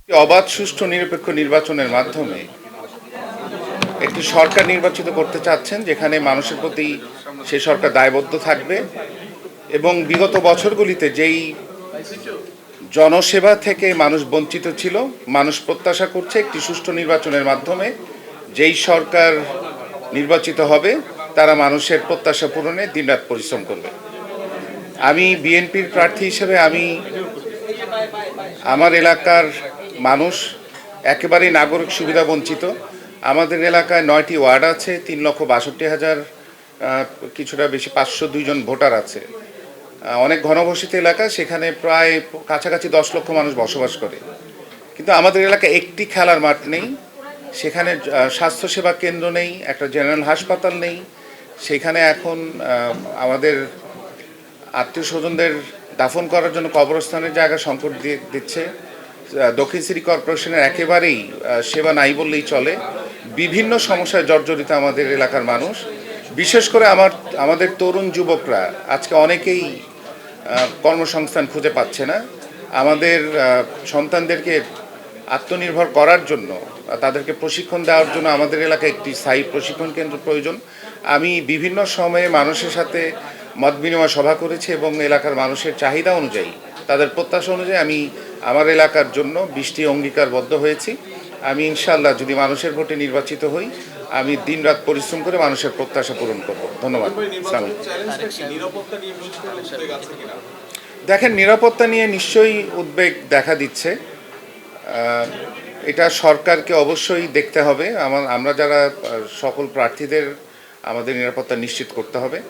অবাধ, সুষ্ঠু, নিরপেক্ষ নির্বাচনের মাধ্যমে একটি সরকার নির্বাচিত করতে চাচ্ছেন, যেখানে মানুষের প্রতি সেই সরকার দায়বদ্ধ থাকবে এবং বিগত বছরগুলিতে যেই জনসেবা থেকে মানুষ বঞ্চিত ছিল, মানুষ প্রত্যাশা করছে একটি সুষ্ঠু নির্বাচনের মাধ্যমে যেই সরকার নির্বাচিত হবে তারা মানুষের প্রত্যাশা পূরণে দিনরাত পরিশ্রম করবে। আমি বিএনপির প্রার্থী হিসেবে আমার এলাকার মানুষ একেবারেই নাগরিক সুবিধা বঞ্চিত। আমাদের এলাকায় 9টি ওয়ার্ড আছে, 3,62,000 কিছুটা বেশি 502 জন ভোটার আছে। অনেক ঘনবসতিত এলাকা, সেখানে প্রায় কাছাকাছি 10 লক্ষ মানুষ বসবাস করে। কিন্তু আমাদের এলাকায় একটি খেলার মাঠ নেই, সেখানে স্বাস্থ্যসেবা কেন্দ্র নেই, একটা জেনারেল হাসপাতাল নেই। সেখানে এখন আমাদের আত্মীয় স্বজনদের দাফন করার জন্য কবরস্থানের জায়গা সংকট দিচ্ছে। দক্ষিণ সিটি কর্পোরেশনের একেবারেই সেবা নাই বললেই চলে। বিভিন্ন সমস্যায় জর্জরিত আমাদের এলাকার মানুষ, বিশেষ করে আমাদের তরুণ যুবকরা আজকে অনেকেই কর্মসংস্থান খুঁজে পাচ্ছে না। আমাদের সন্তানদেরকে আত্মনির্ভর করার জন্য, তাদেরকে প্রশিক্ষণ দেওয়ার জন্য আমাদের এলাকায় একটি স্থায়ী প্রশিক্ষণ কেন্দ্র প্রয়োজন। আমি বিভিন্ন সময়ে মানুষের সাথে মত বিনিময় সভা করেছি এবং এলাকার মানুষের চাহিদা অনুযায়ী, তাদের প্রত্যাশা অনুযায়ী আমি আমার এলাকার জন্য 20টি অঙ্গীকারবদ্ধ হয়েছি। আমি ইনশাআল্লাহ যদি মানুষের ভোটে নির্বাচিত হই, আমি দিনরাত পরিশ্রম করে মানুষের প্রত্যাশা পূরণ করব। ধন্যবাদ। দেখেন, নিরাপত্তা নিয়ে নিশ্চয়ই উদ্বেগ দেখা দিচ্ছে। এটা সরকারকে অবশ্যই দেখতে হবে। আমরা যারা সকল প্রার্থীদের আমাদের নিরাপত্তা নিশ্চিত করতে হবে।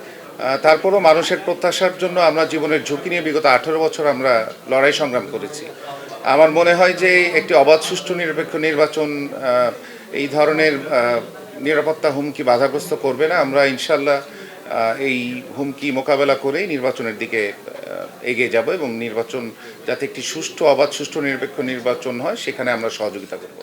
তারপরও মানুষের প্রত্যাশার জন্য আমরা জীবনের ঝুঁকি নিয়ে বিগত 18 বছর আমরা লড়াই সংগ্রাম করেছি। আমার মনে হয় যে একটি অবাধ, সুষ্ঠু, নিরপেক্ষ নির্বাচন এই ধরনের নিরাপত্তা হুমকি বাধাগ্রস্ত করবে না। আমরা ইনশাল্লাহ এই হুমকি মোকাবেলা করেই নির্বাচনের দিকে এগিয়ে যাব এবং নির্বাচন যাতে একটি সুষ্ঠু, অবাধ, সুষ্ঠু, নিরপেক্ষ নির্বাচন হয় সেখানে আমরা সহযোগিতা করব।